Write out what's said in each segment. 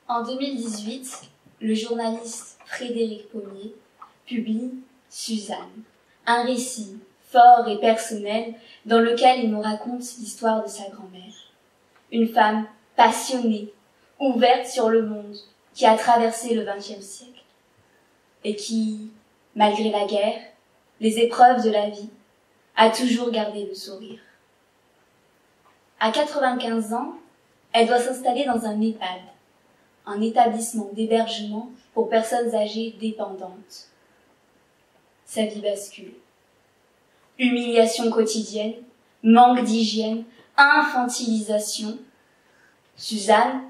En 2018, le journaliste Frédéric Pommier publie Suzanne, un récit fort et personnel dans lequel il nous raconte l'histoire de sa grand-mère. Une femme passionnée, ouverte sur le monde, qui a traversé le XXe siècle et qui, malgré la guerre, les épreuves de la vie, a toujours gardé le sourire. À 95 ans, elle doit s'installer dans un EHPAD, un établissement d'hébergement pour personnes âgées dépendantes. Sa vie bascule. Humiliation quotidienne, manque d'hygiène, infantilisation. Suzanne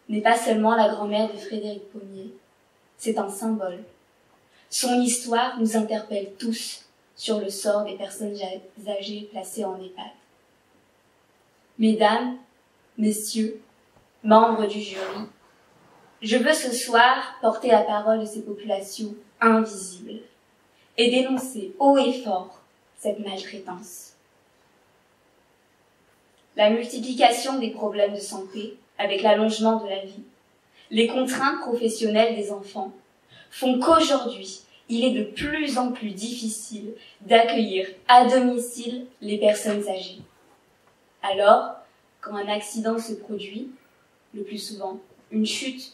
n'est pas seulement la grand-mère de Frédéric Pommier, c'est un symbole. Son histoire nous interpelle tous sur le sort des personnes âgées placées en EHPAD. Mesdames, messieurs, membres du jury, je veux ce soir porter la parole de ces populations invisibles et dénoncer haut et fort cette maltraitance. La multiplication des problèmes de santé avec l'allongement de la vie, les contraintes professionnelles des enfants font qu'aujourd'hui, il est de plus en plus difficile d'accueillir à domicile les personnes âgées. Alors, quand un accident se produit, le plus souvent une chute,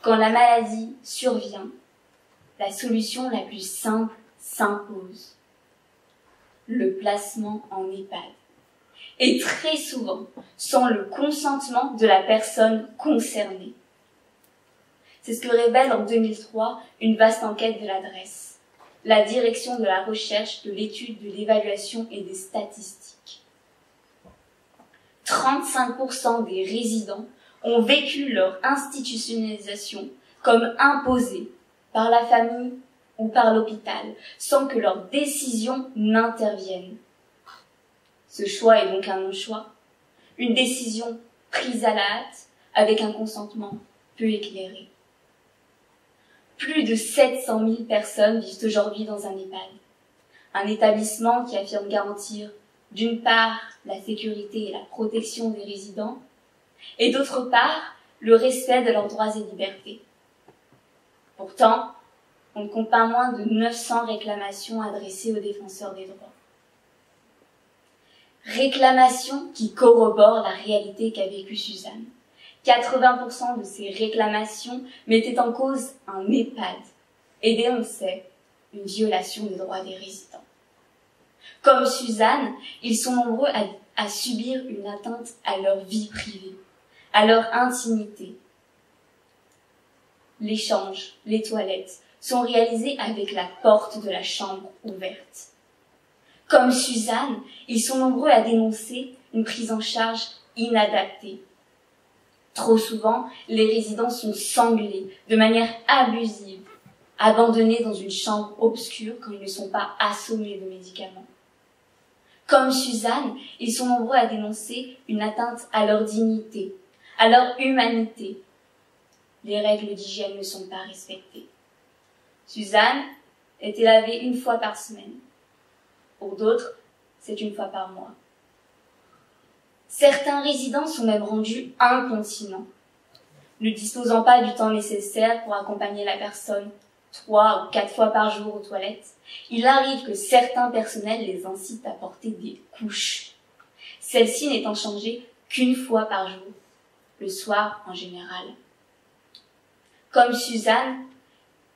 quand la maladie survient, la solution la plus simple s'impose. Le placement en EHPAD. Et très souvent, sans le consentement de la personne concernée. C'est ce que révèle en 2003 une vaste enquête de l'adresse, la direction de la recherche, de l'étude, de l'évaluation et des statistiques. 35% des résidents ont vécu leur institutionnalisation comme imposée par la famille ou par l'hôpital, sans que leur décision n'intervienne. Ce choix est donc un non-choix, une décision prise à la hâte avec un consentement peu éclairé. Plus de 700 000 personnes vivent aujourd'hui dans un EHPAD, un établissement qui affirme garantir d'une part la sécurité et la protection des résidents, et d'autre part le respect de leurs droits et libertés. Pourtant, on ne compte pas moins de 900 réclamations adressées aux défenseurs des droits. Réclamations qui corroborent la réalité qu'a vécue Suzanne. 80% de ces réclamations mettaient en cause un EHPAD et dénonçaient une violation des droits des résidents. Comme Suzanne, ils sont nombreux à subir une atteinte à leur vie privée, à leur intimité. L'échange, les toilettes, sont réalisés avec la porte de la chambre ouverte. Comme Suzanne, ils sont nombreux à dénoncer une prise en charge inadaptée. Trop souvent, les résidents sont sanglés de manière abusive, abandonnés dans une chambre obscure quand ils ne sont pas assommés de médicaments. Comme Suzanne, ils sont nombreux à dénoncer une atteinte à leur dignité, à leur humanité. Les règles d'hygiène ne sont pas respectées. Suzanne était lavée une fois par semaine. Pour d'autres, c'est une fois par mois. Certains résidents sont même rendus incontinents, ne disposant pas du temps nécessaire pour accompagner la personne 3 ou 4 fois par jour aux toilettes. Il arrive que certains personnels les incitent à porter des couches, celles-ci n'étant changées qu'une fois par jour, le soir en général. Comme Suzanne,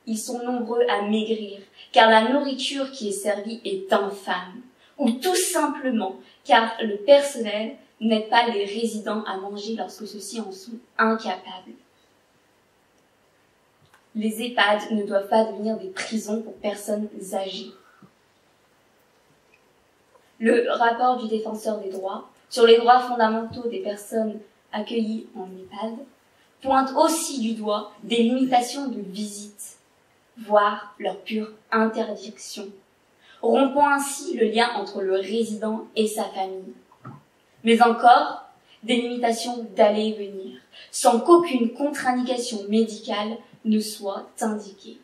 ils sont nombreux à maigrir, car la nourriture qui est servie est infâme, ou tout simplement car le personnel n'aide pas les résidents à manger lorsque ceux-ci en sont incapables. Les EHPAD ne doivent pas devenir des prisons pour personnes âgées. Le rapport du défenseur des droits sur les droits fondamentaux des personnes accueillies en EHPAD pointe aussi du doigt des limitations de visite, voire leur pure interdiction, rompant ainsi le lien entre le résident et sa famille. Mais encore, des limitations d'aller et venir, sans qu'aucune contre-indication médicale ne soit indiquée.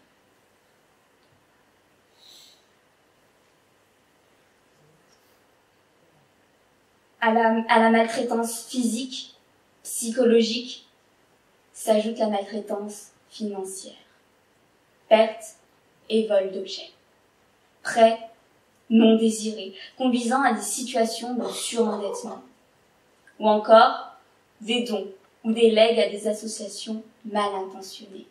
À la maltraitance physique, psychologique, s'ajoute la maltraitance financière. Perte et vol d'objets. Prêts non désirés, conduisant à des situations de surendettement. Ou encore des dons ou des legs à des associations mal intentionnées.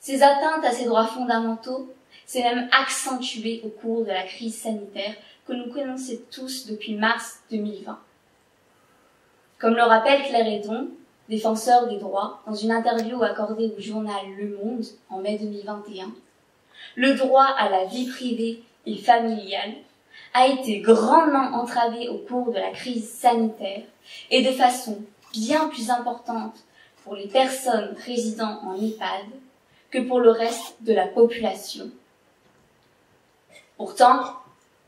Ces atteintes à ces droits fondamentaux s'est même accentuée au cours de la crise sanitaire que nous connaissons tous depuis mars 2020. Comme le rappelle Claire Hédon, défenseur des droits, dans une interview accordée au journal Le Monde en mai 2021, le droit à la vie privée et familiale a été grandement entravé au cours de la crise sanitaire et de façon bien plus importante pour les personnes résidant en EHPAD que pour le reste de la population. Pourtant,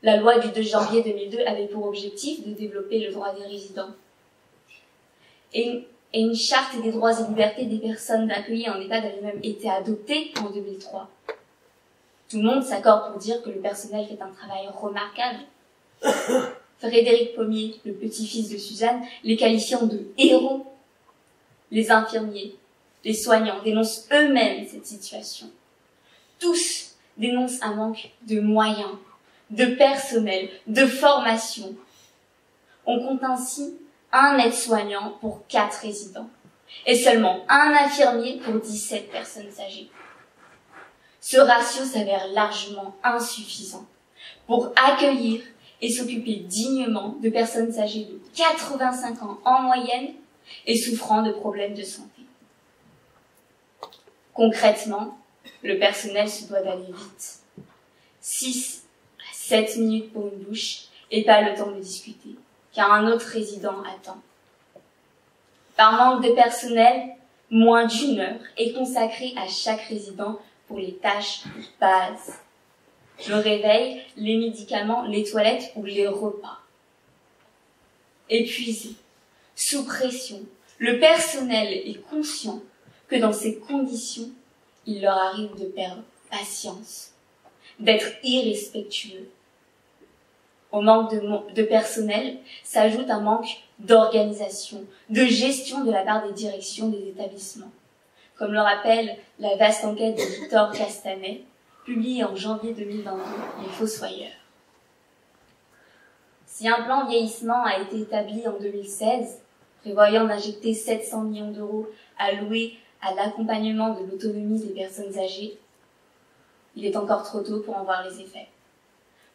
la loi du 2 janvier 2002 avait pour objectif de développer le droit des résidents. Et une charte des droits et libertés des personnes accueillies en EHPAD avait même été adoptée en 2003. Tout le monde s'accorde pour dire que le personnel fait un travail remarquable. Frédéric Pommier, le petit-fils de Suzanne, les qualifiant de héros. Les infirmiers, les soignants dénoncent eux-mêmes cette situation. Tous dénoncent un manque de moyens, de personnel, de formation. On compte ainsi un aide-soignant pour 4 résidents et seulement un infirmier pour 17 personnes âgées. Ce ratio s'avère largement insuffisant pour accueillir et s'occuper dignement de personnes âgées de 85 ans en moyenne et souffrant de problèmes de santé. Concrètement, le personnel se doit d'aller vite. 6 à 7 minutes pour une douche et pas le temps de discuter, car un autre résident attend. Par manque de personnel, moins d'1 heure est consacrée à chaque résident pour les tâches de base. Le réveil, les médicaments, les toilettes ou les repas. Épuisé, sous pression, le personnel est conscient que dans ces conditions, il leur arrive de perdre patience, d'être irrespectueux. Au manque de personnel s'ajoute un manque d'organisation, de gestion de la part des directions des établissements. Comme le rappelle la vaste enquête de Victor Castanet, publiée en janvier 2022, Les Fossoyeurs. Si un plan vieillissement a été établi en 2016, prévoyant d'injecter 700 millions d'euros alloués à l'accompagnement de l'autonomie des personnes âgées, il est encore trop tôt pour en voir les effets.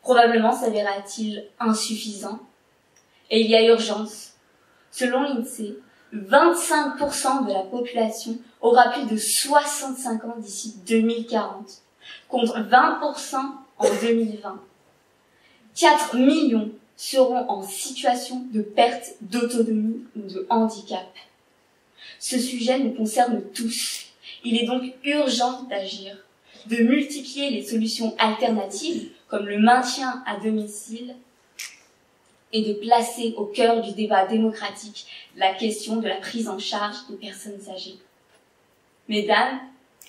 Probablement s'avérera-t-il insuffisant, et il y a urgence. Selon l'INSEE, 25% de la population aura plus de 65 ans d'ici 2040, contre 20% en 2020. 4 millions seront en situation de perte d'autonomie ou de handicap. Ce sujet nous concerne tous. Il est donc urgent d'agir, de multiplier les solutions alternatives, comme le maintien à domicile, et de placer au cœur du débat démocratique la question de la prise en charge des personnes âgées. Mesdames,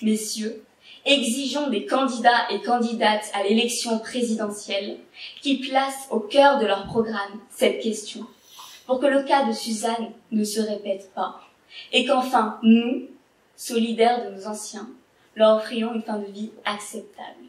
messieurs, exigeons des candidats et candidates à l'élection présidentielle qui placent au cœur de leur programme cette question, pour que le cas de Suzanne ne se répète pas, et qu'enfin, nous, solidaires de nos anciens, leur offrions une fin de vie acceptable.